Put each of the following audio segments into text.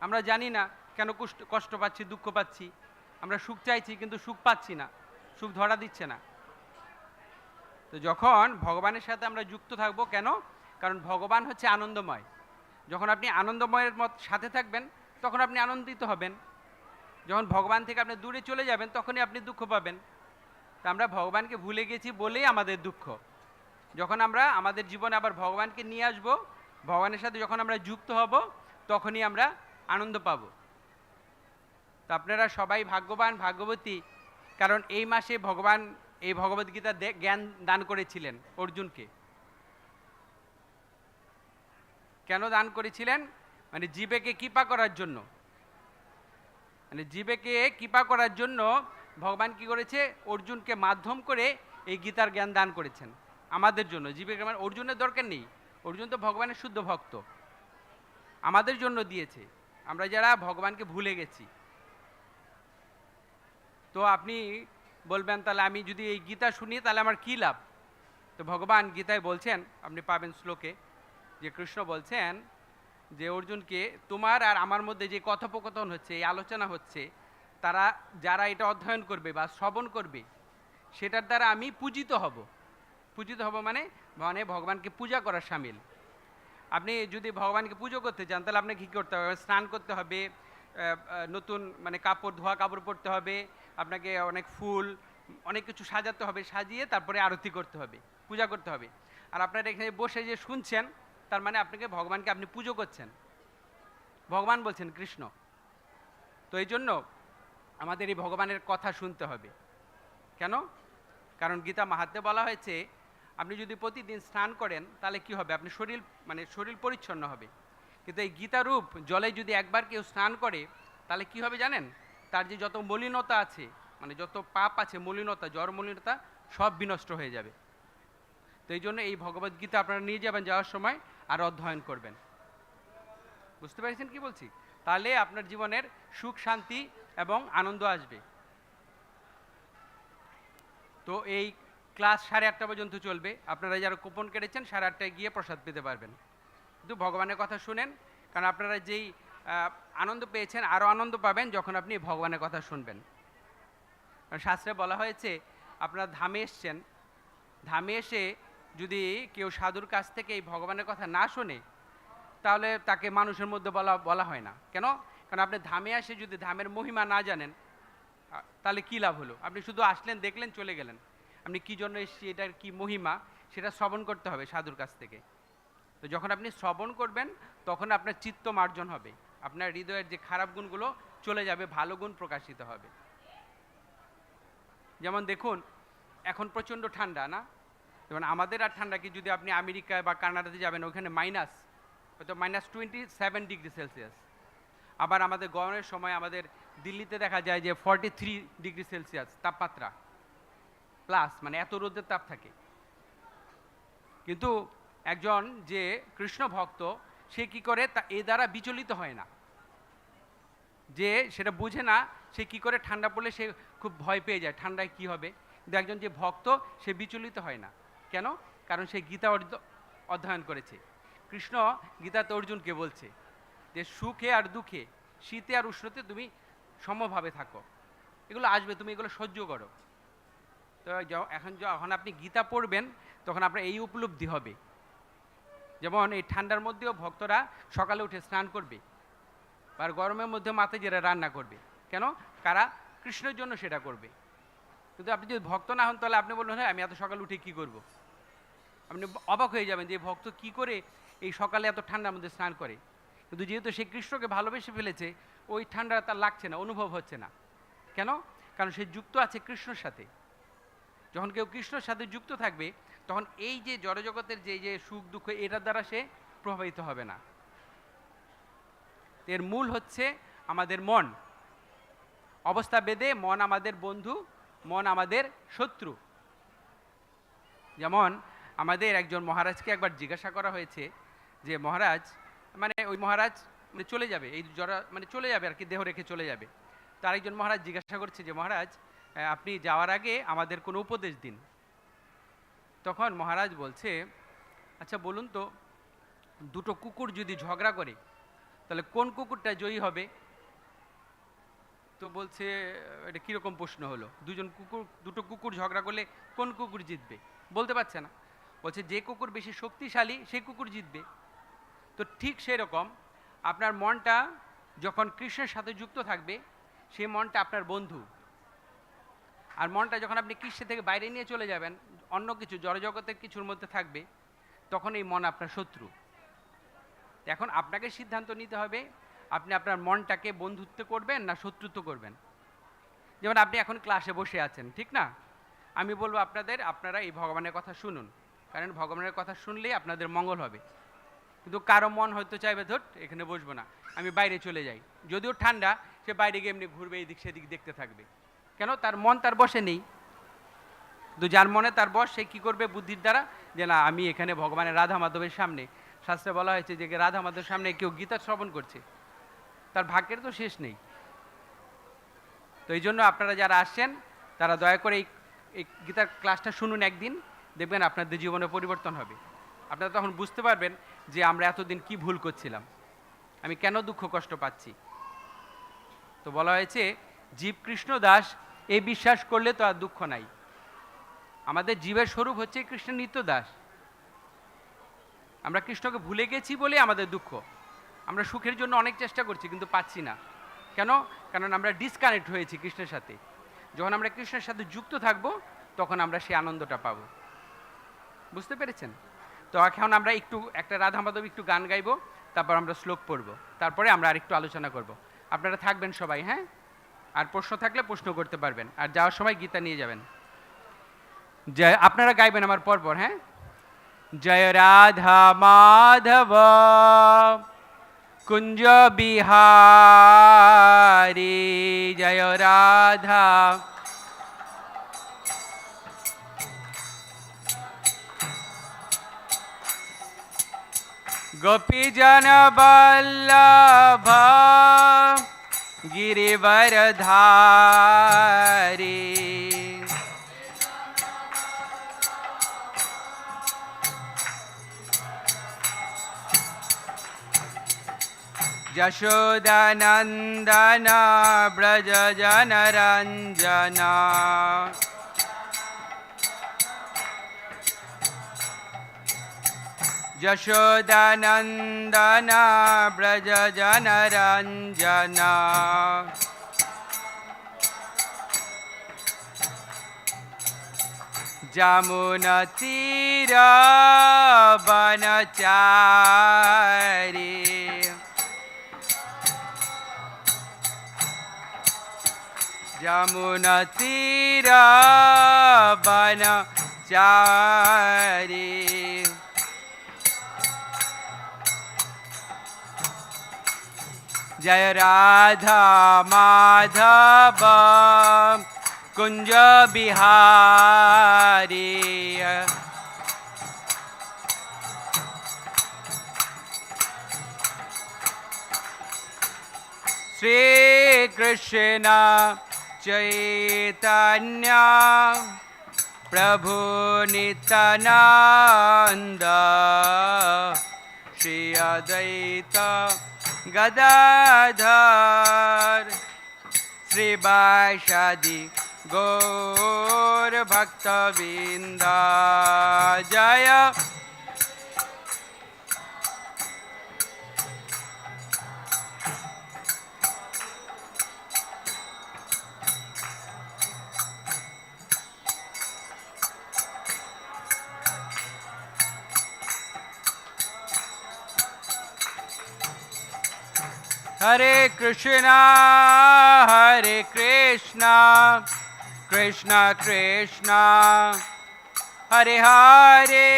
আমরা জানি না কেন কষ্ট কষ্ট পাচ্ছি, দুঃখ পাচ্ছি। আমরা সুখ চাইছি কিন্তু সুখ পাচ্ছি না, সুখ ধরা দিচ্ছে না। তো যখন ভগবানের সাথে আমরা যুক্ত থাকবো, কেন? কারণ ভগবান হচ্ছে আনন্দময়। যখন আপনি আনন্দময়ের সাথে থাকবেন তখন আপনি আনন্দিত হবেন। যখন ভগবান থেকে আপনি দূরে চলে যাবেন তখনই আপনি দুঃখ পাবেন। তা আমরা ভগবানকে ভুলে গেছি বলেই আমাদের দুঃখ। যখন আমরা আমাদের জীবনে আবার ভগবানকে নিয়ে আসব, ভগবানের সাথে যখন আমরা যুক্ত হব, তখনই আমরা আনন্দ পাব। তো আপনারা সবাই ভাগ্যবান, ভাগ্যবতী, কারণ এই মাসে ভগবান এই ভগবদ্গীতা জ্ঞান দান করেছিলেন অর্জুনকে। কেন দান করেছিলেন? মানে জীবেকে কৃপা করার জন্য। মানে জীবেকে কৃপা করার জন্য ভগবান কি করেছে? অর্জুনকে মাধ্যম করে এই গীতার জ্ঞান দান করেছেন আমাদের জন্য। জীবেকে, মানে অর্জুনের দরকার নেই, অর্জুন তো ভগবানের শুদ্ধ ভক্ত, আমাদের জন্য দিয়েছে, আমরা যারা ভগবানকে ভুলে গেছি। তো আপনি বলবেন তাহলে আমি যদি এই গীতা শুনি তাহলে আমার কী লাভ? তো ভগবান গীতায় বলছেন, আপনি পাবেন শ্লোকে, যে কৃষ্ণ বলছেন যে অর্জুনকে, তোমার আর আমার মধ্যে যে কথোপকথন হচ্ছে, এই আলোচনা হচ্ছে, তারা যারা এটা অধ্যয়ন করবে বা শ্রবণ করবে, সেটার দ্বারা আমি পূজিত হব। পূজিত হব মানে মানে ভগবানকে পূজা করার সামিল। আপনি যদি ভগবানকে পুজো করতে চান তাহলে আপনাকে কী করতে হবে? স্নান করতে হবে, নতুন মানে কাপড়, ধোয়া কাপড় পরতে হবে, আপনাকে অনেক ফুল, অনেক কিছু সাজাতে হবে, সাজিয়ে তারপরে আরতি করতে হবে, পূজা করতে হবে। আর আপনারা এখানে বসে যে শুনছেন, তার মানে আপনাকে ভগবানকে আপনি পুজো করছেন, ভগবান বলছেন কৃষ্ণ। তো এই জন্য আমাদের এই ভগবানের কথা শুনতে হবে। কেন? কারণ গীতা মাহাত্ম্যে বলা হয়েছে, আপনি যদি প্রতিদিন স্নান করেন তাহলে কি হবে? আপনি শরীর পরিচ্ছন্ন হবে। কিন্তু এই গীতারূপ জলে যদি একবার কেউ স্নান করে তাহলে কি হবে জানেন? তার যে যত মলিনতা আছে, মানে যত পাপ আছে, মলিনতা, জড় মলিনতা, সব বিনষ্ট হয়ে যাবে। তো এই জন্য এই ভগবদ্গীতা আপনারা নিয়ে যাবেন যাওয়ার সময়, আর অধ্যয়ন করবেন। বুঝতে পেরেছেন কি বলছি? তাহলে আপনার জীবনের সুখ, শান্তি এবং আনন্দ আসবে। তো এই ক্লাস 8:30 পর্যন্ত চলবে। আপনারা যারা কুপন কেটেছেন 8:30টায় গিয়ে প্রসাদ পেতে পারবেন। কিন্তু ভগবানের কথা শুনেন, কারণ আপনারা যেই আনন্দ পেয়েছেন আরও আনন্দ পাবেন যখন আপনি ভগবানের কথা শুনবেন। কারণ শাস্ত্রে বলা হয়েছে, আপনারা ধামে এসছেন, ধামে এসে যদি কেউ সাধুর কাছ থেকে এই ভগবানের কথা না শোনে তাহলে তাকে মানুষের মধ্যে বলা হয় না। কেন? কারণ আপনি ধামে আসে যদি ধামের মহিমা না জানেন তাহলে কী লাভ হলো? আপনি শুধু আসলেন, দেখলেন, চলে গেলেন। আপনি কী জন্য এসেছি, এটার কী মহিমা, সেটা শ্রবণ করতে হবে সাধুর কাছ থেকে। তো যখন আপনি শ্রবণ করবেন তখন আপনার চিত্ত মার্জন হবে, আপনার হৃদয়ের যে খারাপ গুণগুলো চলে যাবে, ভালো গুণ প্রকাশিত হবে। যেমন দেখুন, এখন প্রচণ্ড ঠান্ডা না? যেমন আমাদের আর ঠান্ডা কি? যদি আপনি আমেরিকায় বা কানাডাতে যাবেন, ওখানে মাইনাস, হয়তো -27°C। আবার আমাদের গরমের সময় আমাদের দিল্লিতে দেখা যায় যে 43°C তাপমাত্রা প্লাস, মানে এত রোদের তাপ থাকে। কিন্তু একজন যে কৃষ্ণ ভক্ত, সে কি করে? তা এ দ্বারা বিচলিত হয় না, যে সেটা বুঝে না সে কি করে, ঠান্ডা পড়লে সে খুব ভয় পেয়ে যায়, ঠান্ডায় কি হবে। কিন্তু একজন যে ভক্ত, সে বিচলিত হয় না। কেন? কারণ সে গীতা অধ্যয়ন করেছে। কৃষ্ণ গীতাতে অর্জুনকে বলছে যে সুখে আর দুঃখে, শীতে আর উষ্ণতে তুমি সমভাবে থাকো, এগুলো আসবে, তুমি এগুলো সহ্য করো। তো যখন আপনি গীতা পড়বেন তখন আপনার এই উপলব্ধি হবে। যেমন এই ঠান্ডার মধ্যেও ভক্তরা সকালে উঠে স্নান করবে, আর গরমের মধ্যে মাতাজিরা রান্না করবে। কেন? কারা? কৃষ্ণের জন্য সেটা করবে। কিন্তু আপনি যদি ভক্ত না হন তাহলে আপনি বলবেন, হ্যাঁ আমি এত সকালে উঠে কী করব? আপনি অবাক হয়ে যাবেন যে ভক্ত কি করে এই সকালে এত ঠান্ডার মধ্যে স্নান করে। কিন্তু যেহেতু সে কৃষ্ণকে ভালোবেসে ফেলেছে, ওই ঠান্ডা তার লাগছে না, অনুভব হচ্ছে না। কেন? কারণ সে যুক্ত আছে কৃষ্ণর সাথে। যখন কেউ কৃষ্ণর সাথে যুক্ত থাকবে তখন এই যে জড়জগতের যে সুখ দুঃখ, এটার দ্বারা সে প্রভাবিত হবে না। এর মূল হচ্ছে আমাদের মন। অবস্থা বেদে মন আমাদের বন্ধু, মন আমাদের শত্রু। যেমন আমাদের একজন মহারাজকে একবার জিজ্ঞাসা করা হয়েছে যে মহারাজ, মানে ওই মহারাজ মানে চলে যাবে, এই জরা মানে চলে যাবে আর কি, দেহ রেখে চলে যাবে। তার একজন মহারাজ জিজ্ঞাসা করছে যে মহারাজ, আপনি যাওয়ার আগে আমাদের কোনো উপদেশ দিন। তখন মহারাজ বলছে, আচ্ছা বলুন তো, দুটো কুকুর যদি ঝগড়া করে তাহলে কোন কুকুরটা জয়ী হবে? তো বলছে এটা কীরকম প্রশ্ন হলো, দুটো কুকুর ঝগড়া করলে কোন কুকুর জিতবে? বলতে পারছে না। বলছে যে কুকুর বেশি শক্তিশালী সেই কুকুর জিতবে। তো ঠিক সেরকম আপনার মনটা যখন কৃষ্ণের সাথে যুক্ত থাকবে, সেই মনটা আপনার বন্ধু। আর মনটা যখন আপনি কৃষ্ণ থেকে বাইরে নিয়ে চলে যাবেন, অন্য কিছু জড়জগতের কিছুর মধ্যে থাকবে, তখন এই মন আপনার শত্রু। এখন আপনাকে সিদ্ধান্ত নিতে হবে আপনি আপনার মনটাকে বন্ধুত্ব করবেন না শত্রুত্ব করবেন। যেমন আপনি এখন ক্লাসে বসে আছেন, ঠিক না? আমি বলবো আপনারা এই ভগবানের কথা শুনুন, কারণ ভগবানের কথা শুনলেই আপনাদের মঙ্গল হবে। কিন্তু কারো মন হয়তো চাইবে ধর এখানে বসবো না, আমি বাইরে চলে যাই। যদিও ঠান্ডা, সে বাইরে গিয়ে এমনি ঘুরবে, এদিক সেদিক দেখতে থাকবে। কেন? তার মন তার বসে নেই। কিন্তু যার মনে তার বস, সে কী করবে বুদ্ধির দ্বারা, যে না আমি এখানে ভগবানের রাধা মাধবের সামনে, শাস্ত্রে বলা হয়েছে যে রাধা মাধবের সামনে কেউ গীতা শ্রবণ করছে, তার ভাগ্যের তো শেষ নেই। তো এই জন্য আপনারা যারা আসছেন তারা দয়া করে এই গীতার ক্লাসটা শুনুন একদিন, দেখবেন আপনাদের জীবনে পরিবর্তন হবে। আপনারা তখন বুঝতে পারবেন যে আমরা এতদিন কি ভুল করছিলাম, আমি কেন দুঃখ কষ্ট পাচ্ছি। তো বলা হয়েছে জীব কৃষ্ণ দাস, এই বিশ্বাস করলে তো আর দুঃখ নাই। আমাদের জীবের স্বরূপ হচ্ছে কৃষ্ণের নিত্য দাস। আমরা কৃষ্ণকে ভুলে গেছি বলে আমাদের দুঃখ। আমরা সুখের জন্য অনেক চেষ্টা করছি কিন্তু পাচ্ছি না। কেন? কারণ আমরা ডিসকানেক্ট হয়েছি কৃষ্ণের সাথে। যখন আমরা কৃষ্ণের সাথে যুক্ত থাকব, তখন আমরা সেই আনন্দটা পাব। বুঝতে পেরেছেন? তো এখন আমরা একটা রাধা মাধব একটু গান গাইব, তারপর আমরা শ্লোক পড়ব, তারপরে আমরা আরেকটু আলোচনা করব। আপনারা থাকবেন সবাই, হ্যাঁ? আর প্রশ্ন থাকলে প্রশ্ন করতে পারবেন, আর যাওয়ার সময় গীতা নিয়ে যাবেন। জয়, আপনারা গাইবেন আমার পরপর, হ্যাঁ? জয় রাধা মাধব কুঞ্জ বিহারী, জয় রাধা গোপীজন বল্লভ গিরিবরধারী, যশোদানন্দন ব্রজ জনরঞ্জন, যশোদানন্দন ব্রজ জনরঞ্জন, যমুনা তীর বনচারী, যমুনা তীর বনচারী, জয় রাধা মাধব কুঞ্জ বিহারী, শ্রী কৃষ্ণ চৈতন্য প্রভু নিত্যানন্দ, শ্রী অদ্বৈত গদাধর, শ্রীবাসাদি গৌর ভক্তবৃন্দ, জয়। হরে কৃষ্ণ হরে কৃষ্ণ, কৃষ্ণ কৃষ্ণ হরে হরে,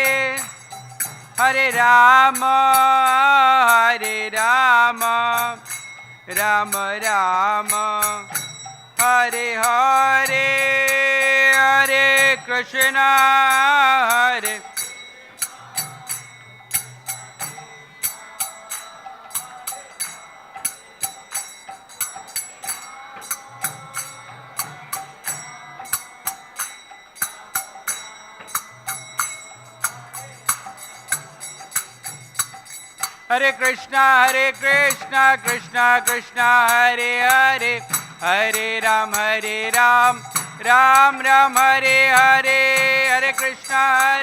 হরে রাম হরে রাম, রাম রাম হরে হরে, হরে কৃষ্ণ হরে। Hare Krishna, Krishna Krishna, Hare Hare, Hare Ram, Ram Ram, Hare Hare, Hare Krishna,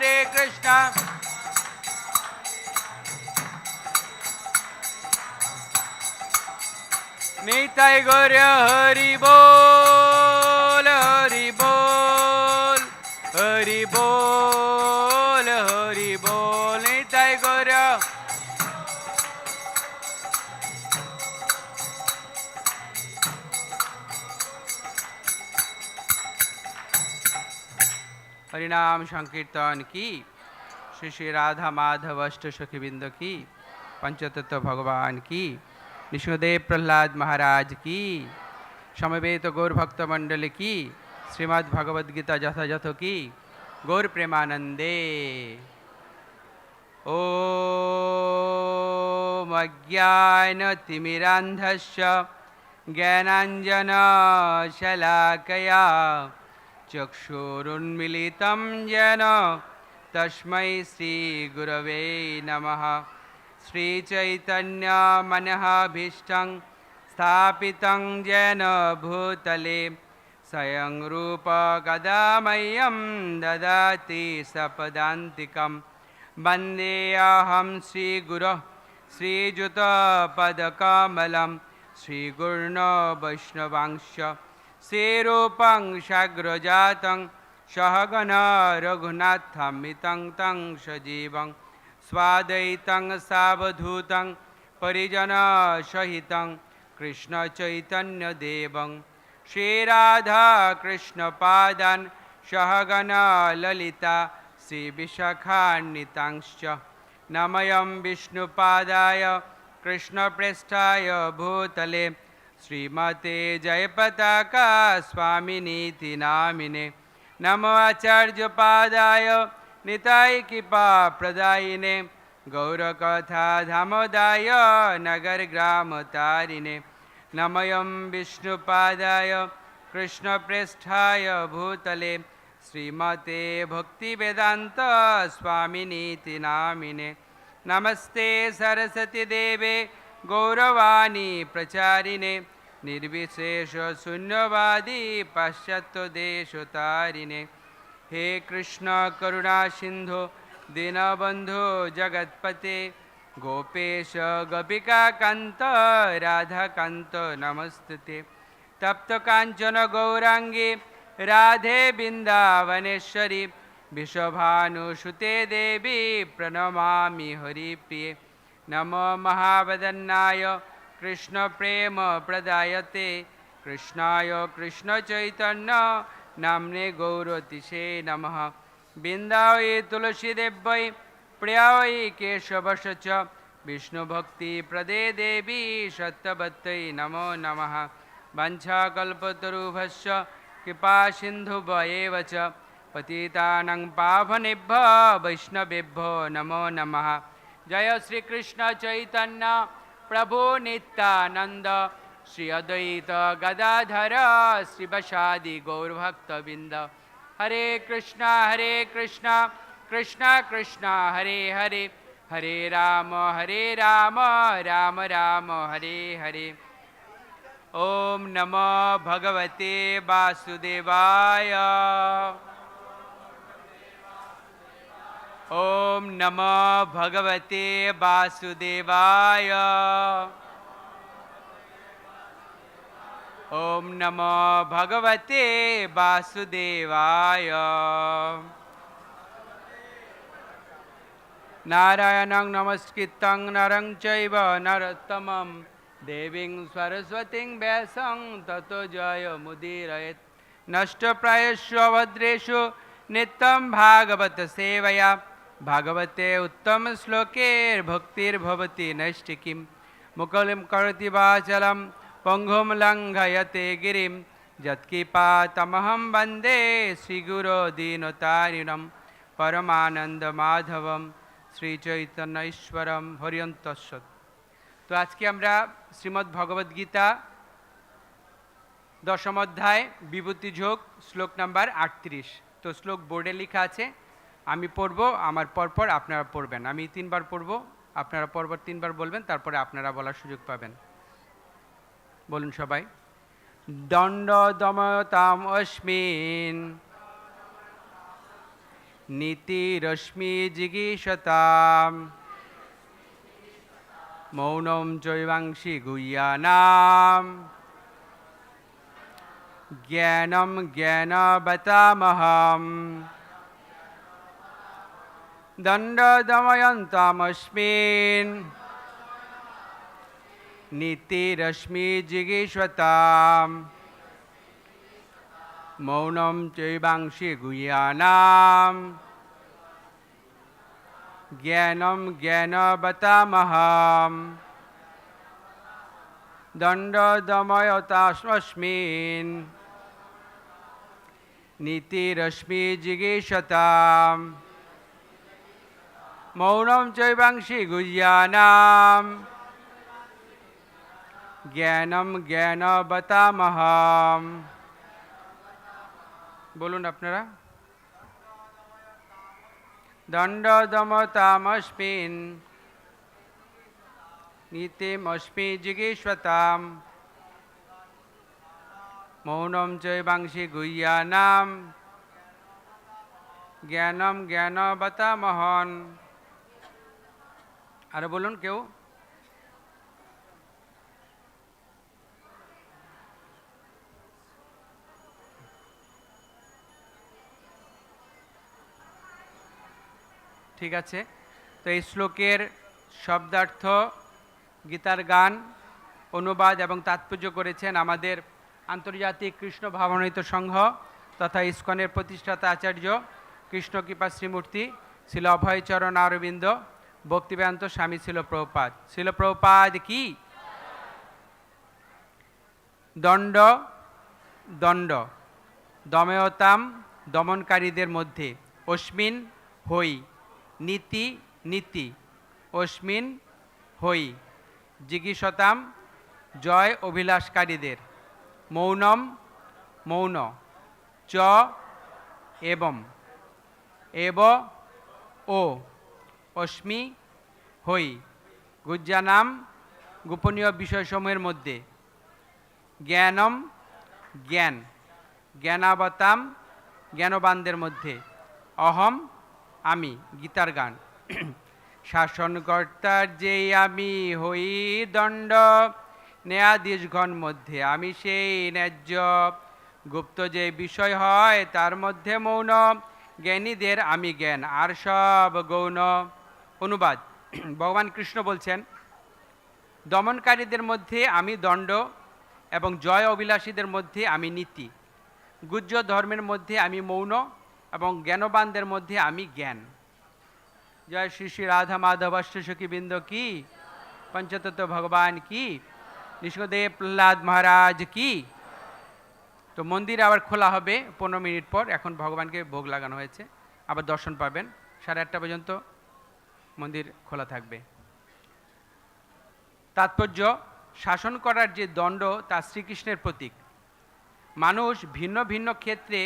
Nitai Gaura Hari Bol, Hari Bol, Hari Bol, Hari Bol, Nitai Gaura. हरिनाम संकीर्तन की, श्री श्री राधा माधव अष्ट सखीबिंद की, पंचतत्व भगवान की, निष्णुदेव प्रहलाद महाराज की, समवेत गौर भक्त मंडल की, श्रीमद् भगवद गीता यथायथ की, गौर प्रेमानंदे। ओम अज्ञानतिमिरान्धस्य ज्ञानाञ्जनशलाकया चक्षुरुन्मिलितं येन तस्मै श्रीगुरवे नमः। श्रीचैतन्यमनःभीष्टं स्थापितं येन भूतले स्वयं रूप कदा मह्यं ददाति सपदान्तिकं। वन्देऽहं श्रीगुरोः श्रीयुतपदकमलं श्रीगुरुन् वैष्णवांश्च श्रीरूपं साग्रजातं सहगण रघुनाथमितं तं सजीवं स्वाद्वैतं सावधूतं परिजनसहितं कृष्णचैतन्यदेवं श्रीराधाकृष्णपादान् सहगण ललिता श्रीविशाखान्वितांश्च नमयं विष्णुपादाय कृष्णप्रेष्ठाय भूतले श्रीमते जयपताका स्वामिनीति नामिने। नमो आचार्यपादाय निताय कृपा प्रदायिने गौरकथा धामोदाय नगरग्रामतारिणे। नमयं विष्णुपादाय कृष्णप्रेष्ठाय भूतले श्रीमते भक्तिवेदान्त स्वामिनीति नामिने। नमस्ते सरस्वती देवे गौरवाणी प्रचारिणे निर्विशेष शून्यवादी पाश्चात्यदेशतारिणे। हे कृष्ण करुणा सिंधु दीनबंधु जगत्पते गोपेश गोपिका कांत राधा कांत नमस्ते। तप्त कांचन गौरांगी राधे बिंदावनेश्वरी विश्वभानुसुते देवी प्रणमामि हरिप्रिये। नमो महावदन्नाय कृष्ण प्रेम प्रदायते कृष्णाय कृष्ण चैतन्य नाम्ने गौरतिशे नमः। बिंदावै तुलसी देव्यै प्रियावै केशवश च विष्णु भक्ति प्रदे देवी सत्यवत्यै नमो नमः। वंशाकल्पतरुभ्यश्च कृपा सिन्धुभ्येव च पतितानां पावनेभ्यो वैष्णवेभ्यो नमो नमः। जय श्री कृष्ण चैतन्य प्रभु नित्यानंद श्री अद्वैत गदाधर श्रीवासादि गौरभक्तबिंद। हरे कृष्णा कृष्णा कृष्णा हरे हरे, हरे राम राम राम हरे हरे। ओम नमो भगवते वासुदेवाय। ओम नमो भगवते वासुदेवाय। ओम नमो भगवते वासुदेवाय। नारायणं नमस्कृतं नरं चैव नरोत्तमं देवीं सरस्वतीं व्यासं ततो जयमुदीरयेत्। नष्टप्रायेषु भद्रेषु नित्यं भागवत सेवया भागवते उत्तम श्लोकेर्भक्तिर्भवति नैष्टिकीं। मुकुलिं करोति वाचालं पंगुं लङ्घयते गिरिं यत्कृपातमहं वन्दे श्रीगुरो दीनतारिणं परमानन्दमाधवं श्रीचैतन्यईश्वरं हरियन्तस्सत्। तो आज के আমরা শ্রীমদ্ ভগবদ গীতা দশম অধ্যায় বিভূতি যোগ শ্লোক নাম্বার 38। তো শ্লোক বোর্ডে লেখা আছে, আমি পড়ব, আমার পরপর আপনারা পড়বেন। আমি 3 বার পড়ব, আপনারা পরপর 3 বার বলবেন, তারপরে আপনারা বলার সুযোগ পাবেন। বলুন সবাই। দণ্ড দময়তাম অস্মিন নীতিরশ্মি জিগীষতাম মৌনম চৈবাংশি গুহ্যানাম জ্ঞানম জ্ঞানবতামহম দণ্ড দময়ন্তামস্মিন নীতিরশ্মি জিগীষতাম মৌনম চৈবাংশি গুহ্যানাম জ্ঞানম জ্ঞানবতামহম দণ্ড দময়তামস্মিন নীতিরশ্মি জিগীষতাম মৌনম চৈবাংশি গুহ্যানাম জ্ঞানম জ্ঞানবতামহম। বলুন আপনারা। দণ্ড দময়তামস্মিন নীতিমস্মি জিগীষতাম মৌনম চৈবাংশি গুহ্যানাম জ্ঞানম জ্ঞানবতামহম। আর বলুন কেউ। ঠিক আছে, তো এই শ্লোকের শব্দার্থ, গীতার গান, অনুবাদ এবং তাৎপর্য করেছেন আমাদের আন্তর্জাতিক কৃষ্ণ ভাবনায়িত সংঘ তথা ইসকনের প্রতিষ্ঠাতা আচার্য কৃষ্ণকৃপা শ্রীমূর্তি শিল অভয়চরণ অরবিন্দ ভক্তিবেদান্ত স্বামী শিল প্রভুপাদ। শিল প্রভুপাদ কি। দণ্ড দণ্ড দময়তাম দমনকারীদের মধ্যে, অস্মিন হই, নীতি নীতি, অস্মিন হই, জিগীষতাম জয় অভিলাষকারীদের, মৌনম মৌন, চ এবং, এব ও, অস্মি হই, গুহ্যানাম গোপনীয় বিষয়সমূহের মধ্যে, জ্ঞানম জ্ঞান, জ্ঞানাবতাম জ্ঞানবানদের মধ্যে, অহম আমি, গীতার গান। শাসনকর্তার যে আমি হই দণ্ড, ন্যায়াধীশগণ মধ্যে আমি সেই ন্যায্য, গুপ্ত যে বিষয় হয় তার মধ্যে মৌন, জ্ঞানীদের আমি জ্ঞান আর সব গৌণ। অনুবাদ। ভগবান কৃষ্ণ বলছেন, দমনকারীদের মধ্যে আমি দণ্ড এবং জয় অভিলাষীদের মধ্যে আমি নীতি, গুহ্য ধর্মের মধ্যে আমি মৌন এবং জ্ঞানবানদের মধ্যে আমি জ্ঞান। জয় শ্রী শ্রী রাধা মাধব অষ্টসখীবৃন্দ কি, পঞ্চতত্ত্ব ভগবান কি, নৃসিংহদেব প্রহ্লাদ মহারাজ কি। তো মন্দির আবার খোলা হবে 15 মিনিট পর। এখন ভগবানকে ভোগ লাগানো হয়েছে, আবার দর্শন পাবেন। 8:30 পর্যন্ত মন্দির খোলা থাকবে। তাৎপর্য, শাসন করার যে দণ্ড তা শ্রীকৃষ্ণের প্রতীক। মানুষ ভিন্ন ভিন্ন ক্ষেত্রে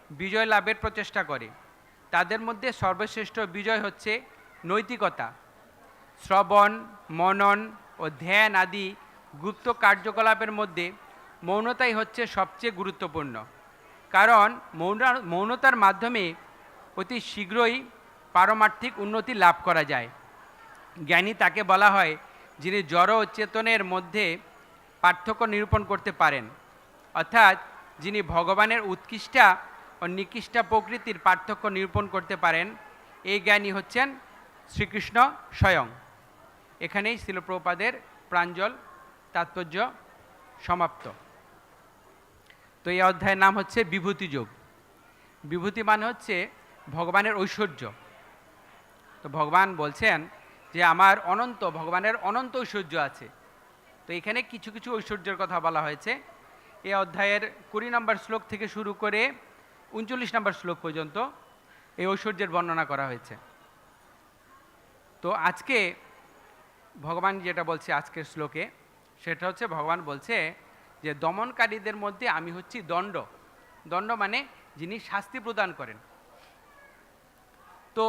বিজয় লাভের প্রচেষ্টা করে, তাদের মধ্যে সর্বশ্রেষ্ঠ বিজয় হচ্ছে নৈতিকতা। শ্রবণ, মনন ও ধ্যান আদি গুপ্ত কার্যকলাপের মধ্যে মৌনতাই হচ্ছে সবচেয়ে গুরুত্বপূর্ণ, কারণ মৌনতার মাধ্যমে অতি শীঘ্রই পারমার্থিক উন্নতি লাভ করা যায়। জ্ঞানী তাকে বলা হয় যিনি জড় ও চেতনের মধ্যে পার্থক্য নিরূপণ করতে পারেন, অর্থাৎ যিনি ভগবানের উৎকৃষ্টা ও নিকৃষ্টা প্রকৃতির পার্থক্য নিরূপণ করতে পারেন। এই জ্ঞানী হচ্ছেন শ্রীকৃষ্ণ স্বয়ং। এখানেই শিল প্রভুপাদের প্রাঞ্জল তাৎপর্য সমাপ্ত। তো এই অধ্যায়ের নাম হচ্ছে বিভূতি যোগ। বিভূতি মানে হচ্ছে ভগবানের ঐশ্বর্য। তো ভগবান বলছেন যে আমার অনন্ত, ভগবানের অনন্ত ঐশ্বর্য আছে। তো এখানে কিছু কিছু ঐশ্বর্যের কথা বলা হয়েছে। এই অধ্যায়ের 20 নম্বর শ্লোক থেকে শুরু করে 39 নম্বর শ্লোক পর্যন্ত এই ঐশ্বর্যের বর্ণনা করা হয়েছে। তো আজকে ভগবান যেটা বলছে আজকের শ্লোকে, সেটা হচ্ছে ভগবান বলছে যে দমনকারীদের মধ্যে আমি হচ্ছি দণ্ড। দণ্ড মানে যিনি শাস্তি প্রদান করেন। তো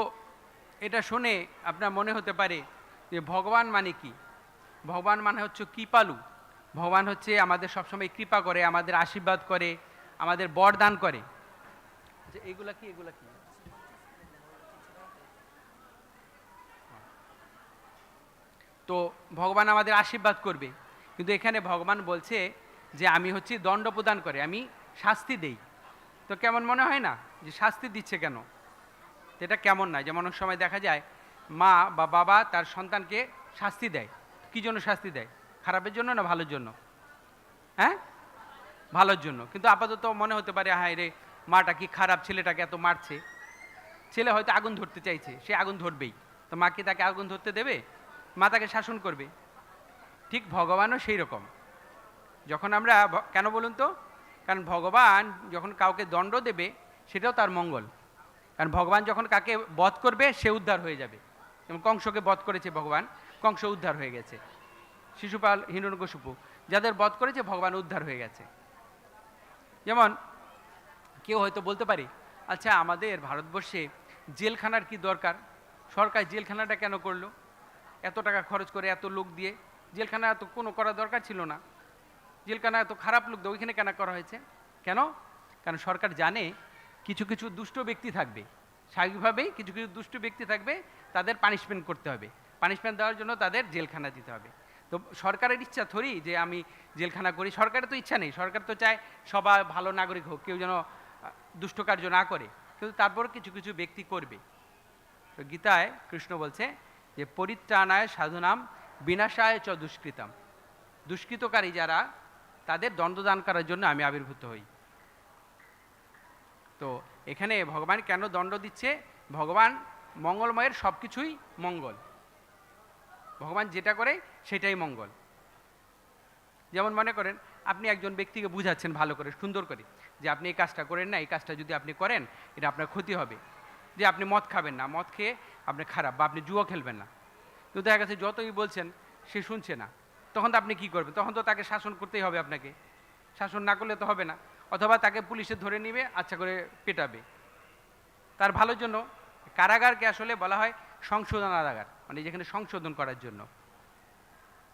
এটা শুনে আপনার মনে হতে পারে যে ভগবান মানে কি? ভগবান মানে হচ্ছে কৃপালু। ভগবান হচ্ছে আমাদের সবসময় কৃপা করে, আমাদের আশীর্বাদ করে, আমাদের বরদান করে। যে এগুলা কি, এগুলা কি? তো ভগবান আমাদের আশীর্বাদ করবে, কিন্তু এখানে ভগবান বলছে যে আমি হচ্ছে দণ্ড প্রদান করে, আমি শাস্তি দেই। তো কেমন মনে হয় না যে শাস্তি দিচ্ছে কেন? তো এটা কেমন না, যেমন অনেক সময় দেখা যায় মা বা বাবা তার সন্তানকে শাস্তি দেয়। কী জন্য শাস্তি দেয়? খারাপের জন্য না ভালোর জন্য? হ্যাঁ, ভালোর জন্য। কিন্তু আপাতত মনে হতে পারে হ্যাঁ রে, মাটা কি খারাপ, ছেলেটাকে এত মারছে। ছেলে হয়তো আগুন ধরতে চাইছে, সে আগুন ধরবেই। তো মা কি তাকে আগুন ধরতে দেবে? মা তাকে শাসন করবে। ঠিক ভগবানও সেই রকম। যখন আমরা কেন বলুন তো? কারণ ভগবান যখন কাউকে দণ্ড দেবে সেটাও তার মঙ্গল। কারণ ভগবান যখন কাকে বধ করবে সে উদ্ধার হয়ে যাবে। যেমন কংসকে বধ করেছে ভগবান, কংস উদ্ধার হয়ে গেছে। শিশুপাল, হিরণ্যকশিপু, যাদের বধ করেছে ভগবান উদ্ধার হয়ে গেছে। যেমন কেউ হয়তো বলতে পারে, আচ্ছা আমাদের ভারতবর্ষে জেলখানার কি দরকার? সরকার জেলখানাটা কেন করলো? এত টাকা খরচ করে, এত লোক দিয়ে জেলখানা এত কোনো করা দরকার ছিল না। জেলখানা এত খারাপ লোক দিয়ে ওইখানে কেন করা হয়েছে? কেন? কারণ সরকার জানে কিছু কিছু দুষ্ট ব্যক্তি থাকবে, স্বাভাবিকভাবেই কিছু কিছু দুষ্ট ব্যক্তি থাকবে, তাদের পানিশমেন্ট করতে হবে। পানিশমেন্ট দেওয়ার জন্য তাদের জেলখানা দিতে হবে। তো সরকারের ইচ্ছা থরি যে আমি জেলখানা করি, সরকারের তো ইচ্ছা নেই। সরকার তো চায় সবাই ভালো নাগরিক হোক, কেউ যেন দুষ্ট কার্য না করে, কিন্তু তারপর কিছু কিছু ব্যক্তি করবে। তো গীতায় কৃষ্ণ বলছে যে পরিত্রাণায় সাধুনাম বিনাশায় চ দুষ্কৃতাম। দুষ্কৃতকারী যারা, তাদের দণ্ডদান করার জন্য আমি আবির্ভূত হই। তো এখানে ভগবান কেন দণ্ড দিচ্ছে? ভগবান মঙ্গলময়ের সব কিছুই মঙ্গল। ভগবান যেটা করে সেটাই মঙ্গল। যেমন মনে করেন আপনি একজন ব্যক্তিকে বুঝাচ্ছেন ভালো করে, সুন্দর করে, যে আপনি এই কাজটা করেন না, এই কাজটা যদি আপনি করেন এটা আপনার ক্ষতি হবে। যে আপনি মদ খাবেন না, মদ খেয়ে আপনি খারাপ, বা আপনি জুয়া খেলবেন না। তো দেখা গেছে যতই বলছেন সে শুনছে না। তখন তো আপনি কী করবেন? তখন তো তাকে শাসন করতেই হবে আপনাকে। শাসন না করলে তো হবে না। অথবা তাকে পুলিশে ধরে নিবে, আচ্ছা করে পেটাবে তার ভালোর জন্য। কারাগারকে আসলে বলা হয় সংশোধনাগার, মানে যেখানে সংশোধন করার জন্য।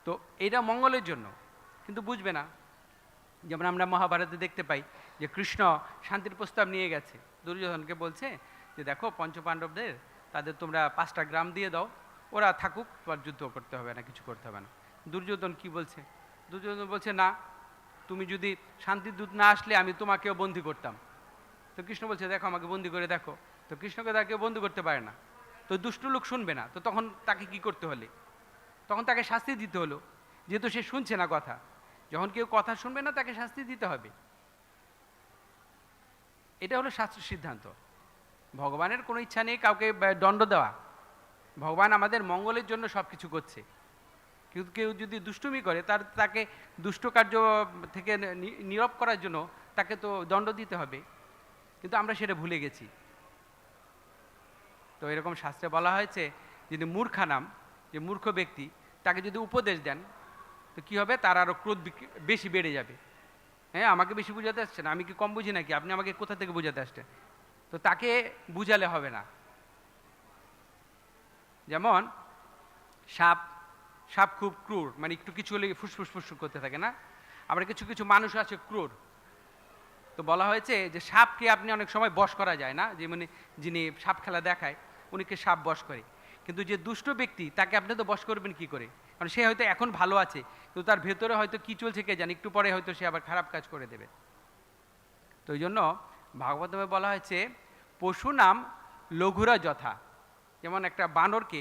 তো এটা মঙ্গলের জন্য, কিন্তু বুঝবে না। যেমন আমরা মহাভারতে দেখতে পাই যে কৃষ্ণ শান্তির প্রস্তাব নিয়ে গেছে, দুর্যোধনকে বলছে যে দেখো পঞ্চপাণ্ডবদের, তাদের তোমরা 5টা গ্রাম দিয়ে দাও, ওরা থাকুক, তোমার যুদ্ধ করতে হবে না, কিছু করতে হবে না। দুর্যোধন কি বলছে? দুর্যোধন বলছে না, তুমি যদি শান্তির দূত না আসলে আমি তোমাকেও বন্দি করতাম। তো কৃষ্ণ বলছে দেখো আমাকে বন্দি করে দেখো। তো কৃষ্ণকে তাকে বন্দি করতে পারে না। তো দুষ্ট লোক শুনবে না, তো তখন তাকে কি করতে হলে? তখন তাকে শাস্তি দিতে হলো, যেহেতু সে শুনছে না কথা। যখন কেউ কথা শুনবে না তাকে শাস্তি দিতে হবে। এটা হলো শাস্ত্র সিদ্ধান্ত। ভগবানের কোনো ইচ্ছা নেই কাউকে দণ্ড দেওয়া। ভগবান আমাদের মঙ্গলের জন্য সব কিছু করছে। কিন্তু কেউ যদি দুষ্টুমি করে, তাকে দুষ্ট কার্য থেকে নীরব করার জন্য তাকে তো দণ্ড দিতে হবে, কিন্তু আমরা সেটা ভুলে গেছি। তো এরকম শাস্ত্রে বলা হয়েছে যদি মূর্খানাম, যে মূর্খ ব্যক্তি, তাকে যদি উপদেশ দেন তো কী হবে? তার আরও ক্রোধ বেশি বেড়ে যাবে। হ্যাঁ, আমাকে বেশি বুঝাতে আসছেন, আমি কি কম বুঝি নাকি? আপনি আমাকে কোথা থেকে বুঝাতে আসছেন? তো তাকে বুঝালে হবে না। যেমন সাপ, সাপ খুব ক্রূর, মানে একটু কিছু হলে ফুসফুস ফুসফুস করতে থাকে না? আবার কিছু কিছু মানুষ আছে ক্রূর। তো বলা হয়েছে যে সাপকে আপনি অনেক সময় বশ করা যায় না, যে মানে যিনি সাপ খেলা দেখায় উনিকে সাপ বশ করে। কিন্তু যে দুষ্ট ব্যক্তি তাকে আপনি তো বশ করবেন কি করে? কারণ সে হয়তো এখন ভালো আছে, কিন্তু তার ভেতরে হয়তো কি চলছে কে জানে, একটু পরে হয়তো সে আবার খারাপ কাজ করে দেবে। তো এই জন্য ভাগবতমে বলা হয়েছে পশু নাম লঘুরা যথা। যেমন একটা বানরকে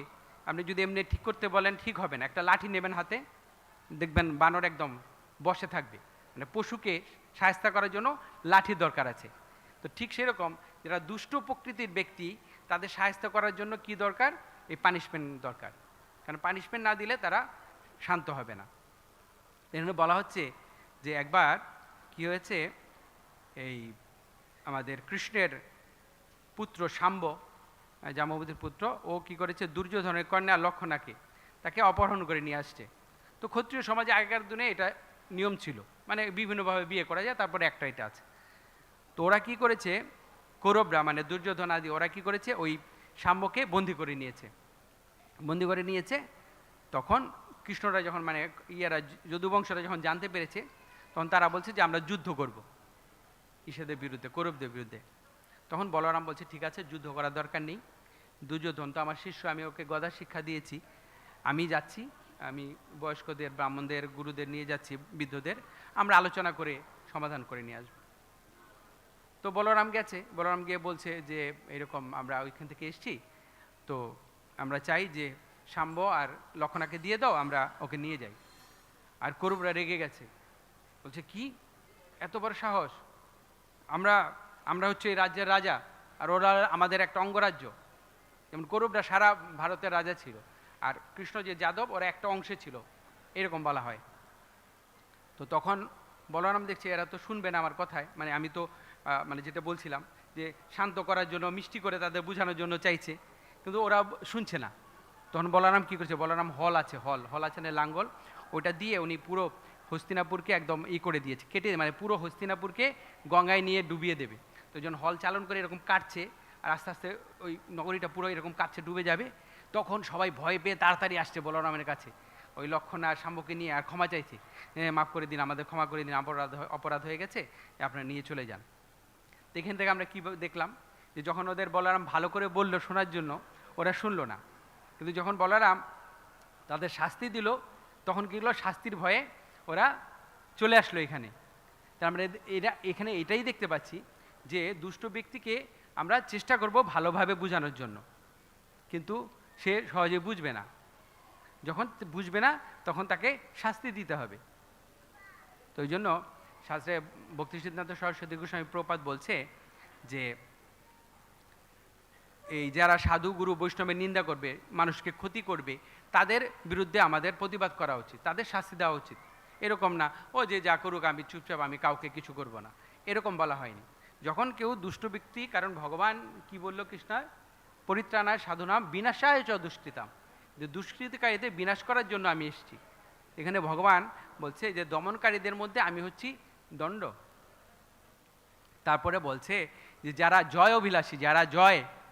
আপনি যদি এমনি ঠিক করতে বলেন ঠিক হবে না, একটা লাঠি নেবেন হাতে, দেখবেন বানর একদম বসে থাকবে। মানে পশুকে সাহায্য করার জন্য লাঠির দরকার আছে। তো ঠিক সেরকম যারা দুষ্ট প্রকৃতির ব্যক্তি, তাদের সাহায্য করার জন্য কি দরকার? এই পানিশমেন্ট দরকার। কারণ পানিশমেন্ট না দিলে তারা শান্ত হবে না। এখানে বলা হচ্ছে যে একবার কি হয়েছে, এই আমাদের কৃষ্ণের পুত্র শাম্ব, জাম্ববতীর পুত্র, ও কি করেছে দুর্যোধনের কন্যা লক্ষণাকে তাকে অপহরণ করে নিয়ে আসছে। তো ক্ষত্রিয় সমাজে আগেকার দিনে এটা নিয়ম ছিল, মানে বিভিন্নভাবে বিয়ে করা যায়, তারপরে একটা এটা আছে। তো ওরা কী করেছে, কৌরবরা মানে দুর্যোধন আদি, ওরা কী করেছে ওই শাম্বকে বন্দি করে নিয়েছে। বন্দি করে নিয়েছে, তখন কৃষ্ণরা যখন মানে ইয়ারা যদুবংশরা যখন জানতে পেরেছে, তখন তারা বলছে যে আমরা যুদ্ধ করব ঈশাদের বিরুদ্ধে, কৌরবদের বিরুদ্ধে। তখন বলরাম বলছে ঠিক আছে, যুদ্ধ করার দরকার নেই, দুর্যোধন তো আমার শিষ্য, আমি ওকে গদা শিক্ষা দিয়েছি, আমি যাচ্ছি, আমি বয়স্কদের, ব্রাহ্মণদের, গুরুদের নিয়ে যাচ্ছি, বৃদ্ধদের, আমরা আলোচনা করে সমাধান করে নিয়ে আসবো। তো বলরাম গেছে, বলরাম গিয়ে বলছে যে এরকম আমরা ওইখান থেকে এসছি, তো আমরা চাই যে শাম্ব আর লক্ষণাকে দিয়ে দাও, আমরা ওকে নিয়ে যাই। আর কৌরবরা রেগে গেছে, বলছে কি এত বড় সাহস, আমরা আমরা হচ্ছে এই রাজ্যের রাজা, আর ওরা আমাদের একটা অঙ্গরাজ্য। যেমন কৌরবরা সারা ভারতের রাজা ছিল, আর কৃষ্ণ যে যাদব ওরা একটা অংশে ছিল, এরকম বলা হয়। তো তখন বলরাম দেখছে এরা তো শুনবে না আমার কথায়, মানে আমি তো মানে যেটা বলছিলাম যে শান্ত করার জন্য, মিষ্টি করে তাদের বোঝানোর জন্য চাইছে, কিন্তু ওরা শুনছে না। তখন বলরাম কী করছে, বলরাম হল আছে, হল আছে না লাঙ্গল, ওইটা দিয়ে উনি পুরো হস্তিনাপুরকে একদম করে দিয়েছে, কেটে, মানে পুরো হস্তিনাপুরকে গঙ্গায় নিয়ে ডুবিয়ে দেবে। তো যখন হল চালন করে এরকম কাটছে, আর আস্তে আস্তে ওই নগরীটা পুরো এরকম কাটছে, ডুবে যাবে, তখন সবাই ভয় পেয়ে তাড়াতাড়ি আসছে বলরামের কাছে, ওই লক্ষণ আর শাম্বকে নিয়ে, আর ক্ষমা চাইছে, মাফ করে দিন, আমাদের ক্ষমা করে দিন, অপরাধ হয়ে গেছে, আপনারা নিয়ে চলে যান। তো এখান থেকে আমরা কী দেখলাম, যে যখন ওদের বলরাম ভালো করে বললো শোনার জন্য, ওরা শুনলো না, কিন্তু যখন বলরাম তাদের শাস্তি দিল, তখন কী হলো, শাস্তির ভয়ে ওরা চলে আসলো এখানে। তার আমরা এখানে এটাই দেখতে পাচ্ছি যে দুষ্ট ব্যক্তিকে আমরা চেষ্টা করব ভালোভাবে বোঝানোর জন্য, কিন্তু সে সহজে বুঝবে না। যখন বুঝবে না তখন তাকে শাস্তি দিতে হবে। তো ওই জন্য শাস্ত্রে ভক্তি সিদ্ধান্ত সরস্বতী গোস্বামী প্রপাত বলছে যে এই যারা সাধু গুরু বৈষ্ণবের নিন্দা করবে, মানুষকে ক্ষতি করবে, তাদের বিরুদ্ধে আমাদের প্রতিবাদ করা উচিত, তাদের শাস্তি দেওয়া উচিত। এরকম না ও যে যা করুক আমি চুপচাপ, আমি কাউকে কিছু করব না, এরকম বলা হয়নি। যখন কেউ দুষ্ট ব্যক্তি, কারণ ভগবান কি বলল কৃষ্ণায়, পরিত্রাণায় সাধুনাম বিনাশায় চ দুষ্কৃতাম, যে দুষ্কৃতিকারীদের বিনাশ করার জন্য আমি এসেছি। এখানে ভগবান বলছে যে দমনকারীদের মধ্যে আমি হচ্ছি দণ্ড। তারপরে বলছে যে যারা জয় অভিলাষী, যারা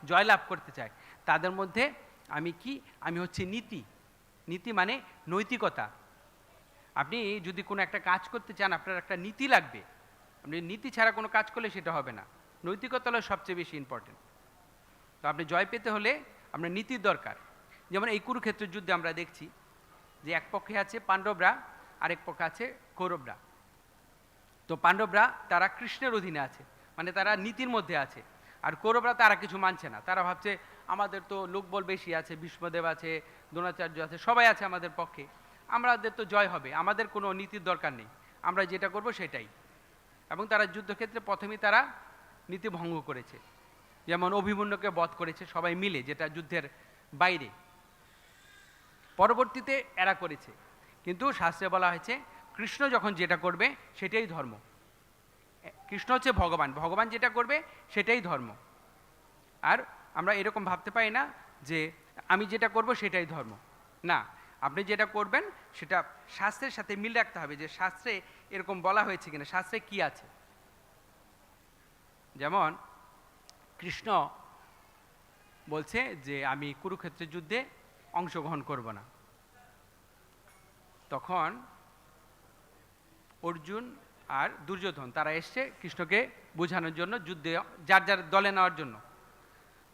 জয় লাভ করতে চায়, তাদের মধ্যে আমি কি, আমি হচ্ছে নীতি। নীতি মানে নৈতিকতা। আপনি যদি কোনো একটা কাজ করতে চান, আপনার একটা নীতি লাগবে, আপনি নীতি ছাড়া কোনো কাজ করলে সেটা হবে না। নৈতিকতা হলো সবচেয়ে বেশি ইম্পর্টেন্ট। তো আপনি জয় পেতে হলে আপনার নীতির দরকার। যেমন এই কুরুক্ষেত্রের যুদ্ধে আমরা দেখছি যে এক পক্ষে আছে পাণ্ডবরা, আরেক পক্ষে আছে কৌরবরা। তো পাণ্ডবরা তারা কৃষ্ণের অধীনে আছে, মানে তারা নীতির মধ্যে আছে, আর কৌরবরা তারা কিছু মানছে না, তারা ভাবছে আমাদের তো লোকবল বেশি আছে, ভীষ্মদেব আছে, দ্রোণাচার্য আছে, সবাই আছে আমাদের পক্ষে, আমাদের তো জয় হবে, আমাদের কোনো নীতির দরকার নেই, আমরা যেটা করব সেটাই। এবং তারা যুদ্ধক্ষেত্রে প্রথমেই তারা নীতি ভঙ্গ করেছে, যেমন অভিমন্যুকে বধ করেছে সবাই মিলে, যেটা যুদ্ধের বাইরে। পরবর্তীতে এরা করেছে, কিন্তু শাস্ত্রে বলা হয়েছে কৃষ্ণ যখন যেটা করবে সেটাই ধর্ম। কৃষ্ণ হচ্ছে ভগবান, ভগবান যেটা করবে সেটাই ধর্ম। আর আমরা এরকম ভাবতে পারি না যে আমি যেটা করব সেটাই ধর্ম, না, আপনি যেটা করবেন সেটা শাস্ত্রের সাথে মিল রাখতে হবে, যে শাস্ত্রে এরকম বলা হয়েছে কিনা, শাস্ত্রে কি আছে। যেমন কৃষ্ণ বলছে যে আমি কুরুক্ষেত্রের যুদ্ধে অংশগ্রহণ করব না, তখন অর্জুন আর দুর্যোধন তারা এসছে কৃষ্ণকে বোঝানোর জন্য, যুদ্ধে যার যার দলে নেওয়ার জন্য।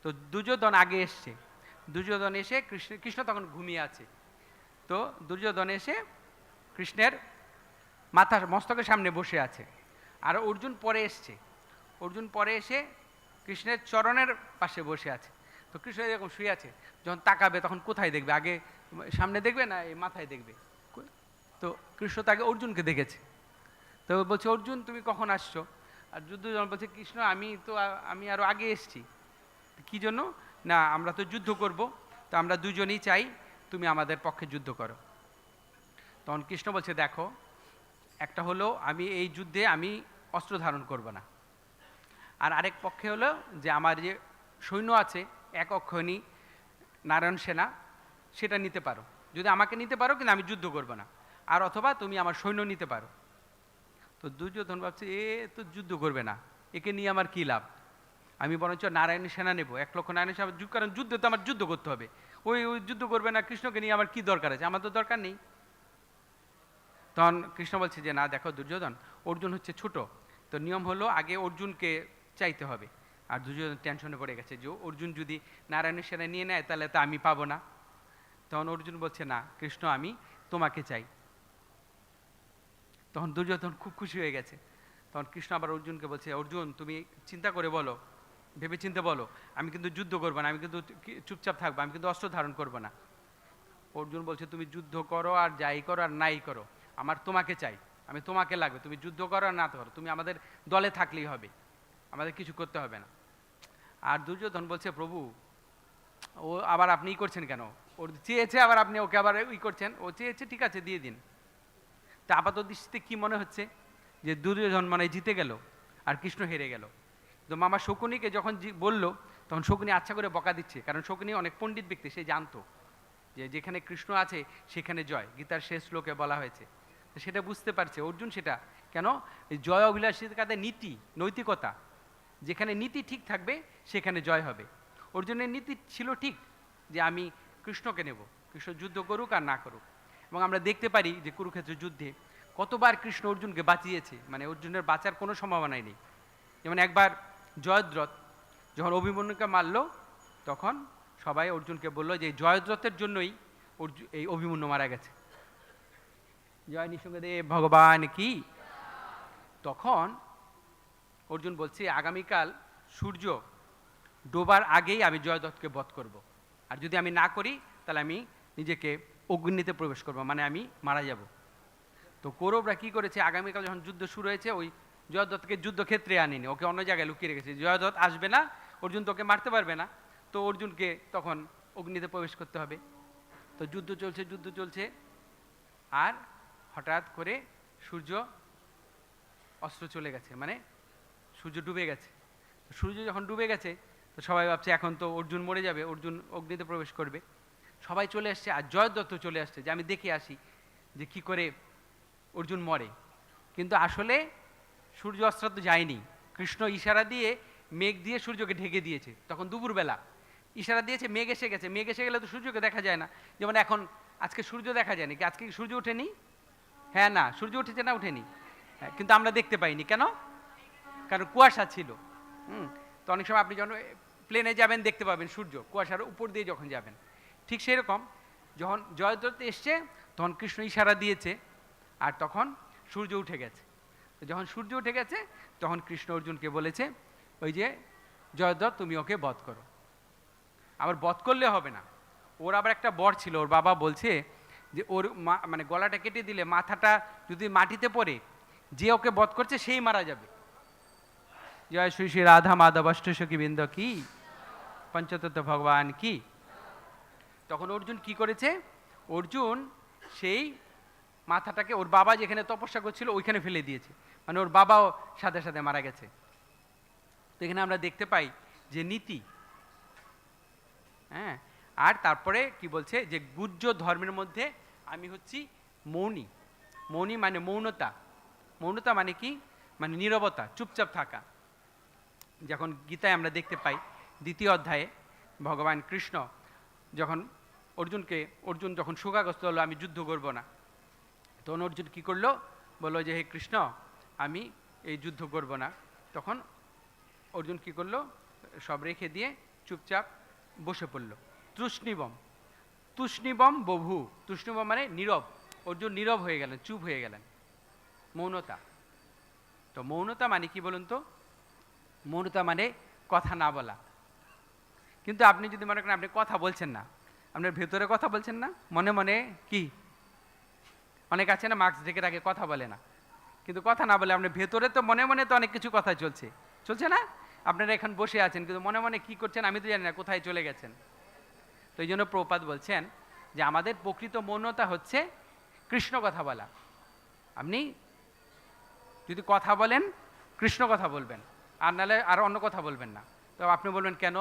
তো দুর্যোধন আগে এসছে, দুর্যোধন এসে কৃষ্ণ তখন ঘুমিয়ে আছে, তো দুর্যোধন এসে কৃষ্ণের মস্তকের সামনে বসে আছে, আর অর্জুন পরে এসছে, অর্জুন পরে এসে কৃষ্ণের চরণের পাশে বসে আছে। তো কৃষ্ণ এরকম শুয়ে আছে, যখন তাকাবে তখন কোথায় দেখবে, আগে সামনে দেখবে না এই মাথায় দেখবে? তো কৃষ্ণ তাকে অর্জুনকে দেখেছে, তো বলছে অর্জুন তুমি কখন আসছো? আর দুর্যোধন বলছে কৃষ্ণ আমি আরও আগে এসছি। কী জন্য? না আমরা তো যুদ্ধ করব, তো আমরা দুজনেই চাই তুমি আমাদের পক্ষে যুদ্ধ করো। তখন কৃষ্ণ বলছে দেখো, একটা হলো আমি এই যুদ্ধে আমি অস্ত্র ধারণ করব না, আর আরেক পক্ষে হলো যে আমার যে সৈন্য আছে এক অক্ষৌহিণী নারায়ণ সেনা, সেটা নিতে পারো, যদি আমাকে নিতে পারো, কিন্তু আমি যুদ্ধ করব না, আর অথবা তুমি আমার সৈন্য নিতে পারো। তো দুর্যোধন ভাবছে এ তো যুদ্ধ করবে না, একে নিয়ে আমার কী লাভ, আমি বরঞ্চ নারায়ণ সেনা নেব, 1,00,000 নারায়ণ সেনা, কারণ যুদ্ধে তো আমার যুদ্ধ করতে হবে, ওই ওই যুদ্ধ করবে না, কৃষ্ণকে নিয়ে আমার কি দরকার আছে, আমার তো দরকার নেই। তখন কৃষ্ণ বলছে যে না দেখো দুর্যোধন, অর্জুন হচ্ছে ছোট, তো নিয়ম হলো আগে অর্জুনকে চাইতে হবে। আর দুর্যোধন টেনশনে পড়ে গেছে যে অর্জুন যদি নারায়ণের সেনা নিয়ে নেয় তাহলে তো আমি পাবো না। তখন অর্জুন বলছে না কৃষ্ণ আমি তোমাকে চাই। তখন দুর্যোধন খুব খুশি হয়ে গেছে। তখন কৃষ্ণ আবার অর্জুনকে বলছে অর্জুন তুমি চিন্তা করে বলো, ভেবে চিন্তে বলো, আমি কিন্তু যুদ্ধ করবো না, আমি কিন্তু চুপচাপ থাকবো, আমি কিন্তু অস্ত্র ধারণ করবো না। অর্জুন বলছে তুমি যুদ্ধ করো আর যাই করো আর নাই করো, আমার তোমাকে চাই, আমি তোমাকে লাগবে, তুমি যুদ্ধ করো আর না করো, তুমি আমাদের দলে থাকলেই হবে, আমাদের কিছু করতে হবে না। আর দুর্যোধন বলছে প্রভু ও আবার আপনি ই করছেন কেন, ওর চেয়েছে আবার আপনি ওকে আবার ই করছেন, ও চেয়েছে ঠিক আছে দিয়ে দিন। তা আপাত দৃষ্টিতে কি মনে হচ্ছে যে দুর্যোধন মানে জিতে গেল আর কৃষ্ণ হেরে গেল। তো মামা শকুনিকে যখন বলল তখন শকুনি আচ্ছা করে বকা দিচ্ছে, কারণ শকুনি অনেক পণ্ডিত ব্যক্তি, সে জানতো যে যেখানে কৃষ্ণ আছে সেখানে জয়, গীতার শেষ শ্লোকে বলা হয়েছে। তো সেটা বুঝতে পারছে অর্জুন, সেটা কেন এই জয় অভিলাষিতাতে নীতি নৈতিকতা, যেখানে নীতি ঠিক থাকবে সেখানে জয় হবে। অর্জুনের নীতি ছিল ঠিক যে আমি কৃষ্ণকে নেব, কৃষ্ণ যুদ্ধ করুক আর না করুক। এবং আমরা দেখতে পারি যে কুরুক্ষেত্রের যুদ্ধে কতবার কৃষ্ণ অর্জুনকে বাঁচিয়েছে, মানে অর্জুনের বাঁচার কোনো সম্ভাবনাই নেই। যেমন একবার জয়দ্রথ যখন অভিমন্যুকে মারল তখন সবাই অর্জুনকে বলল যে জয়দ্রথের জন্যই এই অভিমন্যু মারা গেছে, জয় নৃসিংহদেব ভগবান কি। তখন অর্জুন বলছে আগামীকাল সূর্য ডোবার আগেই আমি জয়দ্রথকে বধ করব, আর যদি আমি না করি তাহলে আমি নিজেকে অগ্নিতে প্রবেশ করব, মানে আমি মারা যাব। তো কৌরবরা কি করেছে, আগামীকাল যখন যুদ্ধ শুরু হয়েছে ওই জয়দ্রথকে যুদ্ধক্ষেত্রে আনিনি, ওকে অন্য জায়গায় লুকিয়ে রেখেছে, জয়দ্রথ আসবে না, অর্জুন তোকে মারতে পারবে না, তো অর্জুনকে তখন অগ্নিতে প্রবেশ করতে হবে। তো যুদ্ধ চলছে আর হঠাৎ করে সূর্য অস্ত্র চলে গেছে, মানে সূর্য ডুবে গেছে। সূর্য যখন ডুবে গেছে তো সবাই ভাবছে এখন তো অর্জুন মরে যাবে, অর্জুন অগ্নিতে প্রবেশ করবে। সবাই চলে আসছে আর জয়দ্রথ চলে আসছে যে আমি দেখে আসি যে কি করে অর্জুন মরে। কিন্তু আসলে সূর্য অস্ত্র তো যায়নি, কৃষ্ণ ইশারা দিয়ে মেঘ দিয়ে সূর্যকে ঢেকে দিয়েছে। তখন দুপুরবেলা ইশারা দিয়েছে, মেঘ এসে গেছে, মেঘ এসে গেলে তো সূর্যকে দেখা যায় না। যেমন এখন আজকে সূর্য দেখা যায়নি, কি আজকে সূর্য ওঠেনি? হ্যাঁ না, সূর্য উঠেছে না ওঠেনি? হ্যাঁ, কিন্তু আমরা দেখতে পাইনি কেন? কারণ কুয়াশা ছিল। তো অনেক সময় আপনি যখন প্লেনে যাবেন দেখতে পাবেন সূর্য কুয়াশার উপর দিয়ে যখন যাবেন। ঠিক সেরকম যখন জয়দ্রথ এসছে তখন কৃষ্ণ ইশারা দিয়েছে আর তখন সূর্য উঠে গেছে। তো যখন সূর্য উঠে গেছে তখন কৃষ্ণ অর্জুনকে বলেছে ওই যে জয়দ্রথ তুমি ওকে বধ করো। আবার বধ করলে হবে না, ওর আবার একটা বর ছিল, ওর বাবা বলছে যে ওর মানে গলাটা কেটে দিলে মাথাটা যদি মাটিতে পড়ে যে ওকে বধ করছে সেই মারা যাবে। জয় শ্রী শ্রী রাধা মাধব অষ্টসখী বৃন্দ কি, পঞ্চতত্ত্ব ভগবান কি। তখন অর্জুন কি করেছে, অর্জুন সেই মাথাটাকে ওর বাবা যেখানে তপস্যা করছিল ওইখানে ফেলে দিয়েছে, মানে ওর বাবাও সাথে সাথে মারা গেছে। তো এখানে আমরা দেখতে পাই যে নীতি। হ্যাঁ, আর তারপরে কি বলছে যে গুজ্জ ধর্মের মধ্যে আমি হচ্ছি মৌনী। মৌনী মানে মৌনতা, মৌনতা মানে কি, মানে নীরবতা, চুপচাপ থাকা। যখন গীতায় আমরা দেখতে পাই 2য় অধ্যায়ে ভগবান কৃষ্ণ যখন অর্জুন যখন শোকাগ্রস্ত হলো আমি যুদ্ধ করব না, তখন অর্জুন কী করলো, বললো যে হে কৃষ্ণ আমি এই যুদ্ধ করব না। তখন অর্জুন কী করলো, সব রেখে দিয়ে চুপচাপ বসে পড়ল। তুষ্ণিবম বভু, তুষ্ণিবম মানে নীরব, অর্জুন নীরব হয়ে গেলেন, চুপ হয়ে গেলেন, মৌনতা। তো মৌনতা মানে কি বলুন তো, মৌনতা মানে কথা না বলা। কিন্তু আপনি যদি মনে করেন আপনি কথা বলছেন না, আপনার ভেতরে কথা বলছেন না, মনে মনে কি, অনেক আছে না মাস্ক ঢেকে রাখে কথা বলে না, কিন্তু কথা না বলে আপনার ভেতরে তো মনে মনে তো অনেক কিছু কথা চলছে না। আপনারা এখন বসে আছেন কিন্তু মনে মনে কি করছেন আমি তো জানি না, কোথায় চলে গেছেন। তো এই জন্য প্রভুপাদ বলছেন যে আমাদের প্রকৃত মৌনতা হচ্ছে কৃষ্ণ কথা বলা। আপনি যদি কথা বলেন কৃষ্ণ কথা বলবেন, আর নাহলে আর অন্য কথা বলবেন না। তো আপনি বলবেন কেন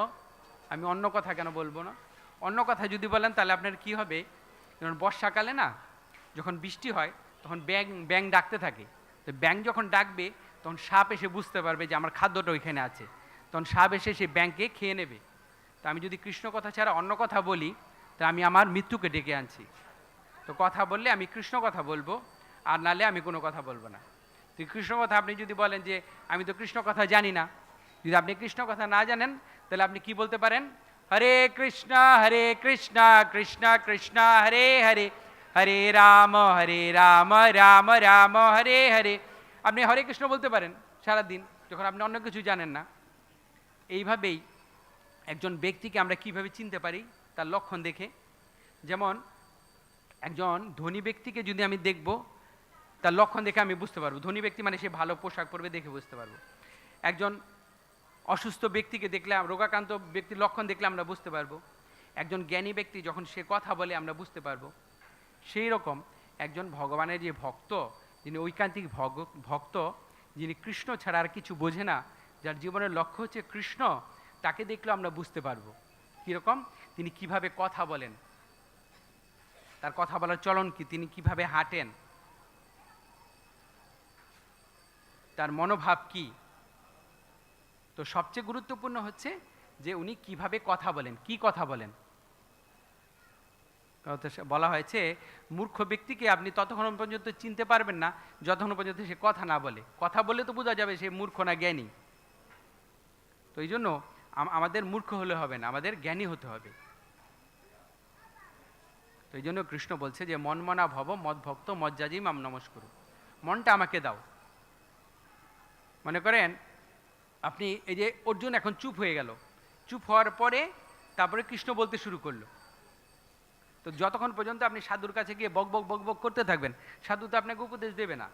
আমি অন্য কথা কেন বলবো না? অন্য কথা যদি বলেন তাহলে আপনার কি হবে, যেমন বর্ষাকালে না যখন বৃষ্টি হয় তখন ব্যাং ডাকতে থাকে, তো ব্যাং যখন ডাকবে তখন সাপ এসে বুঝতে পারবে যে আমার খাদ্যটা ওইখানে আছে, তখন সাপ এসে সেই ব্যাংকে খেয়ে নেবে। তো আমি যদি কৃষ্ণ কথা ছাড়া অন্য কথা বলি তো আমি আমার মৃত্যুকে ডেকে আনছি। তো কথা বললে আমি কৃষ্ণ কথা বলবো, আর নালে আমি কোনো কথা বলবো না। তো কৃষ্ণ কথা আপনি যদি বলেন যে আমি তো কৃষ্ণ কথা জানি না, যদি আপনি কৃষ্ণ কথা না জানেন তাহলে আপনি কি বলতে পারেন? হরে কৃষ্ণ কৃষ্ণ কৃষ্ণ হরে হরে, হরে রাম রাম রাম হরে হরে। আপনি হরে কৃষ্ণ বলতে পারেন সারাদিন, যখন আপনি অন্য কিছু জানেন না। এইভাবেই একজন ব্যক্তিকে আমরা কিভাবে চিনতে পারি? তার লক্ষণ দেখে। যেমন একজন ধনী ব্যক্তিকে যদি আমি দেখব, তার লক্ষণ দেখে আমি বুঝতে পারবো। ধনী ব্যক্তি মানে সে ভালো পোশাক পরবে, দেখে বুঝতে পারবো। একজন অসুস্থ ব্যক্তিকে দেখলে, রোগাক্রান্ত ব্যক্তির লক্ষণ দেখলে আমরা বুঝতে পারবো। একজন জ্ঞানী ব্যক্তি যখন সে কথা বলে আমরা বুঝতে পারবো। সেই রকম একজন ভগবানের যে ভক্ত, যিনি ঐকান্তিক ভক্ত, যিনি কৃষ্ণ ছাড়া আর কিছু বোঝে না, যার জীবনের লক্ষ্য হচ্ছে কৃষ্ণ, তাকে দেখলেও আমরা বুঝতে পারবো কীরকম তিনি কিভাবে কথা বলেন, তার কথা বলার চলন কি, তিনি কিভাবে হাঁটেন, তার মনোভাব কি। তো সবচেয়ে গুরুত্বপূর্ণ হচ্ছে যে উনি কিভাবে কথা বলেন, কি কথা বলেন। বলা হয়েছে মূর্খ ব্যক্তিকে আপনি ততক্ষণ পর্যন্ত চিনতে পারবেন না যতক্ষণ পর্যন্ত সে কথা না বলে। কথা বললে তো বোঝা যাবে সে মূর্খ না জ্ঞানী। তো এই জন্য আমাদের মূর্খ হলে হবে না, আমাদের জ্ঞানী হতে হবে। তো এই জন্য কৃষ্ণ বলছে যে মনমনা ভব মদ ভক্ত মজ্জাজি মাম নমস্কুরু, মনটা আমাকে দাও। মনে করেন আপনি এই যে অর্জুন এখন চুপ হয়ে গেল, চুপ হওয়ার পরে তারপরে কৃষ্ণ বলতে শুরু করলো। তো যতক্ষণ পর্যন্ত আপনি সাধুর কাছে গিয়ে বক বক বক বক করতে থাকবেন, সাধু তো আপনাকে উপদেশ দেবে না,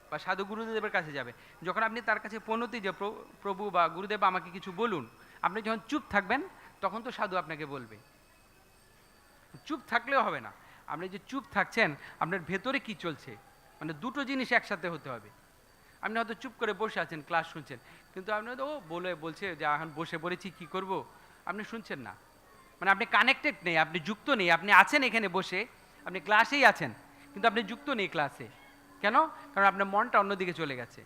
বা সাধু গুরুদেবের কাছে যাবে। যখন আপনি তার কাছে পনতি যে প্রভু বা গুরুদেব আমাকে কিছু বলুন, আপনি যখন চুপ থাকবেন তখন তো সাধু আপনাকে বলবে। চুপ থাকলেও হবে না, আপনি যে চুপ থাকছেন আপনার ভেতরে কি চলছে, মানে দুটো জিনিস একসাথে হতে হবে। আপনি হয়তো চুপ করে বসে আছেন, ক্লাস শুনছেন, কিন্তু আপনি হয়তো বলছে যে এখন বসে পড়েছি কি করব, আপনি শুনছেন না, মানে আপনি কানেক্টেড নেই, আপনি যুক্ত নেই। আপনি আছেন এখানে বসে, আপনি ক্লাসেই আছেন, কিন্তু আপনি যুক্ত নেই ক্লাসে। কেন? কারণ আপনার মনটা অন্যদিকে চলে গেছে।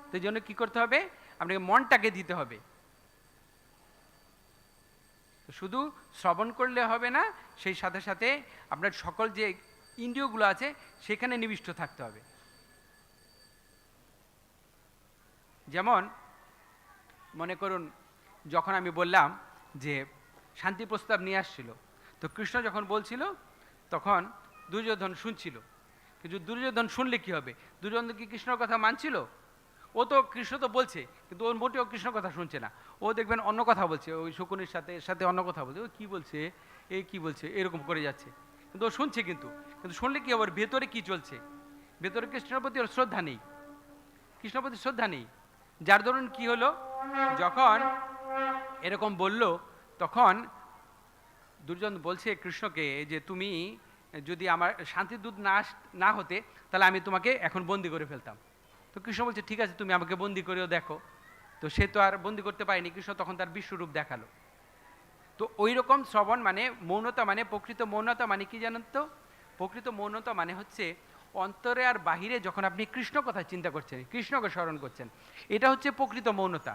তো এই জন্য কী করতে হবে? আপনাকে মনটাকে দিতে হবে। শুধু শ্রবণ করলে হবে না, সেই সাথে সাথে আপনার সকল যে ইন্দ্রিয়গুলো আছে সেখানে নিবিষ্ট থাকতে হবে। যেমন মনে করুন যখন আমি বললাম যে শান্তি প্রস্তাব নিয়ে আসছিল, তো কৃষ্ণ যখন বলছিল তখন দুর্যোধন শুনছিল। কিন্তু দুর্যোধন শুনলে কি হবে? দুর্যোধন কি কৃষ্ণর কথা মানছিল? ও তো কৃষ্ণ তো বলছে, কিন্তু ওর মোটেও কৃষ্ণর কথা শুনছে না। ও দেখবেন অন্য কথা বলছে, ওই শকুনির সাথে সাথে অন্য কথা বলছে, ও কী বলছে, এই কী বলছে, এরকম করে যাচ্ছে। কিন্তু ও শুনছে, কিন্তু শুনলে কি আবার ভেতরে কি চলছে? ভেতরে কৃষ্ণের প্রতি ওর শ্রদ্ধা নেই, কৃষ্ণের প্রতি শ্রদ্ধা নেই। যার ধরুন কি হলো, যখন এরকম বলল তখন দুর্যোধন বলছে কৃষ্ণকে যে তুমি যদি আমার শান্তির দূত না হতে তাহলে আমি তোমাকে এখন বন্দি করে ফেলতাম। তো কৃষ্ণ বলছে ঠিক আছে, তুমি আমাকে বন্দি করেও দেখো। তো সে তো আর বন্দি করতে পারেনি, কৃষ্ণ তখন তার বিশ্বরূপ দেখালো। তো ওই রকম শ্রবণ মানে মৌনতা, মানে প্রকৃত মৌনতা মানে কি জানেন তো? প্রকৃত মৌনতা মানে হচ্ছে অন্তরে আর বাহিরে যখন আপনি কৃষ্ণ কথা চিন্তা করছেন, কৃষ্ণকে স্মরণ করছেন, এটা হচ্ছে প্রকৃত মৌনতা।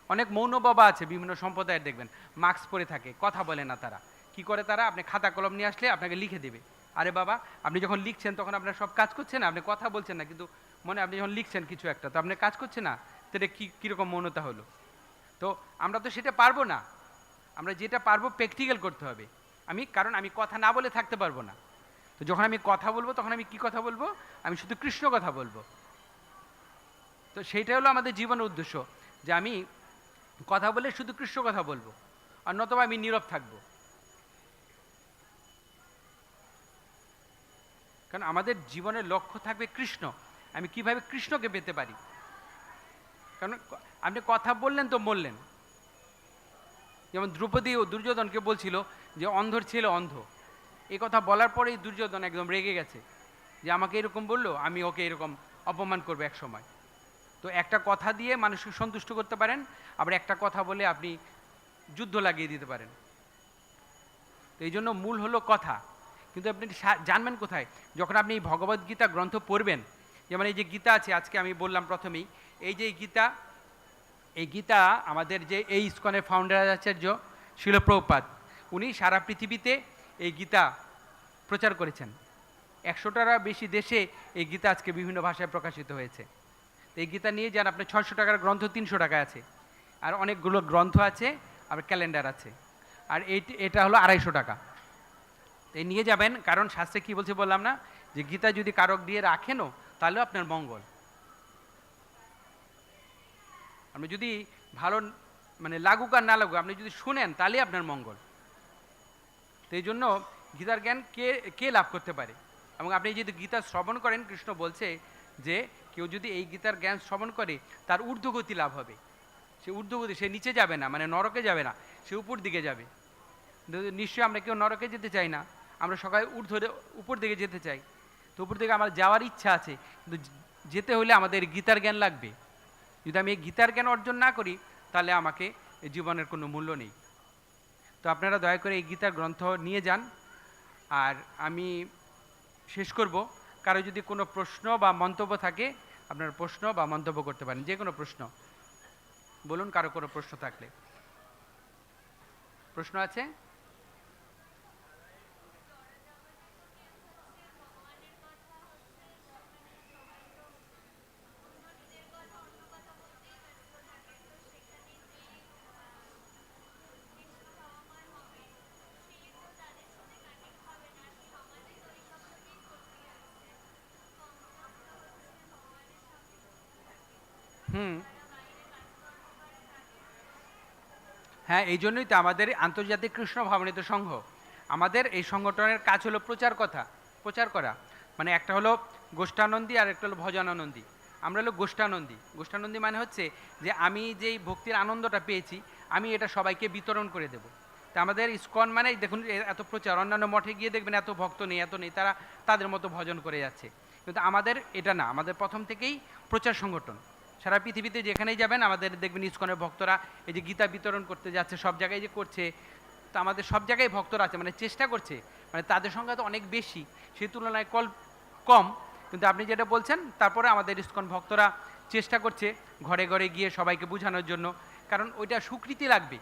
অনেক মৌন বাবা আছে বিভিন্ন সম্প্রদায়ের, দেখবেন মাস্ক পরে থাকে, কথা বলে না। তারা কি করে? তারা আপনি খাতা কলম নিয়ে আসলে আপনাকে লিখে দেবে। আরে বাবা, আপনি যখন লিখছেন তখন আপনার সব কাজ করছেন, আপনি কথা বলছেন না, কিন্তু মনে আপনি যখন লিখছেন কিছু একটা, তো আপনি কাজ করছে না, তো এটা কীরকম মৌনতা হলো? তো আমরা তো সেটা পারবো না। আমরা যেটা পারবো প্র্যাকটিক্যাল করতে হবে। কারণ আমি কথা না বলে থাকতে পারবো না। তো যখন আমি কথা বলবো তখন আমি কি কথা বলবো? আমি শুধু কৃষ্ণ কথা বলবো। তো সেইটা হলো আমাদের জীবনের উদ্দেশ্য, যে আমি কথা বলে শুধু কৃষ্ণ কথা বলবো, আর নতুবা আমি নীরব থাকবো। কারণ আমাদের জীবনের লক্ষ্য থাকবে কৃষ্ণ। আমি কিভাবে কৃষ্ণকে পেতে পারি? কারণ আপনি কথা বললেন তো মরলেন। যেমন দ্রৌপদী ও দুর্যোধনকে বলছিল যে অন্ধর ছেলে অন্ধ, এই কথা বলার পরেই দুর্যোধন একদম রেগে গেছে যে আমাকে এরকম বললো, আমি ওকে এরকম অপমান করবো এক সময়। তো একটা কথা দিয়ে মানুষকে সন্তুষ্ট করতে পারেন, আবার একটা কথা বলে আপনি যুদ্ধ লাগিয়ে দিতে পারেন। তো এই জন্য মূল হলো কথা। কিন্তু আপনি জানবেন কোথায়? যখন আপনি এই ভগবদ্গীতা গ্রন্থ পড়বেন। যেমন এই যে গীতা আছে, আজকে আমি বললাম প্রথমেই, এই যে এই গীতা আমাদের যে এই ইসকনের ফাউন্ডার আচার্য শিল প্রভুপাদ, উনি সারা পৃথিবীতে এই গীতা প্রচার করেছেন। 100টারও বেশি দেশে এই গীতা আজকে বিভিন্ন ভাষায় প্রকাশিত হয়েছে। তো এই গীতা নিয়ে যান, আপনার 600 টাকার গ্রন্থ 300 টাকায় আছে, আর অনেকগুলো গ্রন্থ আছে, আর ক্যালেন্ডার আছে, আর এটা হলো 250 টাকা। এই নিয়ে যাবেন, কারণ শাস্ত্রে কি বলছে বললাম না, যে গীতা যদি কারক দিয়ে রাখেনও তাহলেও আপনার মঙ্গল। আপনি যদি ভালো মানে লাগুক আর না লাগুক, আপনি যদি শুনেন তাহলেই আপনার মঙ্গল। তো এই জন্য গীতার জ্ঞান কে কে লাভ করতে পারে, এবং আপনি যদি গীতা শ্রবণ করেন, কৃষ্ণ বলছে যে কেউ যদি এই গীতার জ্ঞান শ্রবণ করে তার ঊর্ধ্বগতি লাভ হবে। সে ঊর্ধ্বগতি, সে নিচে যাবে না, মানে নরকে যাবে না, সে উপর দিকে যাবে। নিশ্চয়ই আমরা কেউ নরকে যেতে চাই না, আমরা সবাই উপর দিকে যেতে চাই। তো উপর দিকে আমার যাওয়ার ইচ্ছা আছে, কিন্তু যেতে হলে আমাদের গীতার জ্ঞান লাগবে। যদি আমি এই গীতার জ্ঞান অর্জন না করি তাহলে আমাকে জীবনের কোনো মূল্য নেই। তো আপনারা দয়া করে এই গীতার গ্রন্থ নিয়ে যান। আর আমি শেষ করব, কারো যদি কোনো প্রশ্ন বা মন্তব্য থাকে আপনারা প্রশ্ন বা মন্তব্য করতে পারেন, যে কোনো প্রশ্ন বলুন, কারো কোনো প্রশ্ন থাকলে। প্রশ্ন আছে? হ্যাঁ, এই জন্যই তো আমাদের আন্তর্জাতিক কৃষ্ণ ভাবনিত সংঘ। আমাদের এই সংগঠনের কাজ হলো প্রচার করা। মানে একটা হলো গোষ্ঠানন্দী আর একটা হলো ভজনানন্দী। আমরা হলো গোষ্ঠানন্দী। গোষ্ঠানন্দী মানে হচ্ছে যে আমি যেই ভক্তির আনন্দটা পেয়েছি আমি এটা সবাইকে বিতরণ করে দেব। তা আমাদের ইসকন মানে দেখুন এত প্রচার, অন্যান্য মঠে গিয়ে দেখবেন এত ভক্ত নেই, তারা তাদের মতো ভজন করে যাচ্ছে, কিন্তু আমাদের এটা না। আমাদের প্রথম থেকেই প্রচার সংগঠন। সারা পৃথিবীতে যেখানেই যাবেন আমাদের দেখবেন ইসকনের ভক্তরা এই যে গীতা বিতরণ করতে যাচ্ছে, সব জায়গায় যে করছে, তো আমাদের সব জায়গায় ভক্তরা আছে, মানে চেষ্টা করছে, মানে তাদের সংখ্যা তো অনেক বেশি, সেই তুলনায় কম, কিন্তু আপনি যেটা বলছেন তারপরে আমাদের ইসকন ভক্তরা চেষ্টা করছে ঘরে ঘরে গিয়ে সবাইকে বোঝানোর জন্য, কারণ ওইটা স্বীকৃতি লাগবে।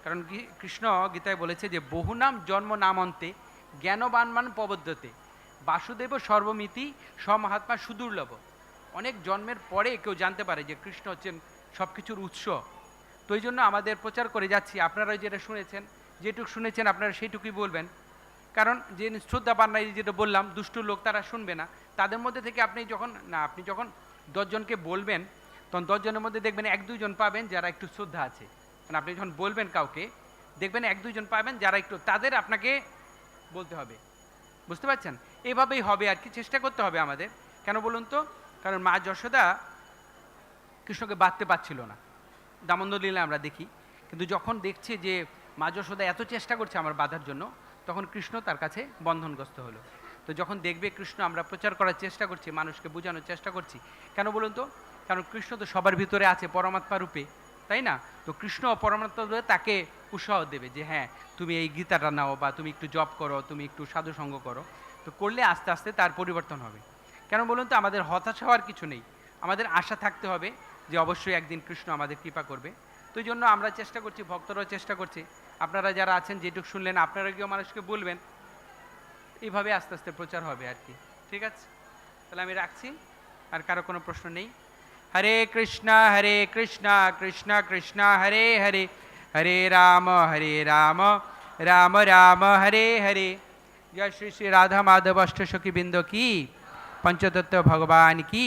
কারণ কৃষ্ণ গীতায় বলেছে যে বহু নাম জন্ম নামন্তে জ্ঞানবানমান প্রবদ্ধতে বাসুদেব সর্বমিতি স্বমহাত্মা সুদুর্লভ। অনেক জন্মের পরে কেউ জানতে পারে যে কৃষ্ণ হচ্ছেন সব কিছুর উৎস। তো এই জন্য আমাদের প্রচার করে যাচ্ছি। আপনারা যেটা শুনেছেন, যেটুকু শুনেছেন আপনারা সেইটুকুই বলবেন, কারণ যে শ্রদ্ধা পান না, যেটা বললাম দুষ্ট লোক তারা শুনবে না। তাদের মধ্যে থেকে আপনি যখন 10 জনকে বলবেন, তখন 10 জনের মধ্যে দেখবেন 1-2 জন পাবেন যারা একটু শ্রদ্ধা আছে। মানে আপনি যখন বলবেন কাউকে, দেখবেন 1-2 জন পাবেন যারা একটু, তাদের আপনাকে বলতে হবে। বুঝতে পারছেন? এইভাবেই হবে আর কি, চেষ্টা করতে হবে আমাদের। কেন বলুন তো? কারণ মা যশোদা কৃষ্ণকে বাঁধতে পারছিল না, দামোদর লীলা আমরা দেখি। কিন্তু যখন দেখছে যে মা যশোদা এত চেষ্টা করছে আমার বাঁধার জন্য, তখন কৃষ্ণ তার কাছে বন্ধনগ্রস্ত হলো। তো যখন দেখবে কৃষ্ণ আমরা প্রচার করার চেষ্টা করছি, মানুষকে বোঝানোর চেষ্টা করছি, কেন বলুন তো? কারণ কৃষ্ণ তো সবার ভিতরে আছে পরমাত্মা রূপে, তাই না? তো কৃষ্ণ পরমাত্মা রূপে তাকে উৎসাহ দেবে যে হ্যাঁ তুমি এই গীতাটা নাও, বা তুমি একটু জপ করো, তুমি একটু সাধুসঙ্গ করো। তো করলে আস্তে আস্তে তার পরিবর্তন হবে। কেন বলুন তো? আমাদের হতাশ হওয়ার কিছু নেই, আমাদের আশা থাকতে হবে যে অবশ্যই একদিন কৃষ্ণ আমাদের কৃপা করবে। তো এই জন্য আমরা চেষ্টা করছি, ভক্তরাও চেষ্টা করছে। আপনারা যারা আছেন যেটুকু শুনলেন আপনারা গিয়েও মানুষকে বলবেন, এইভাবে আস্তে আস্তে প্রচার হবে আর কি। ঠিক আছে, তাহলে আমি রাখছি। আর কারো কোনো প্রশ্ন নেই? হরে কৃষ্ণ কৃষ্ণ কৃষ্ণ হরে হরে, হরে রাম রাম রাম হরে হরে। জয় শ্রী শ্রী রাধা মাধব অষ্ট সখী বৃন্দ কি, পঞ্চতত্ত্ব ভগবান কি।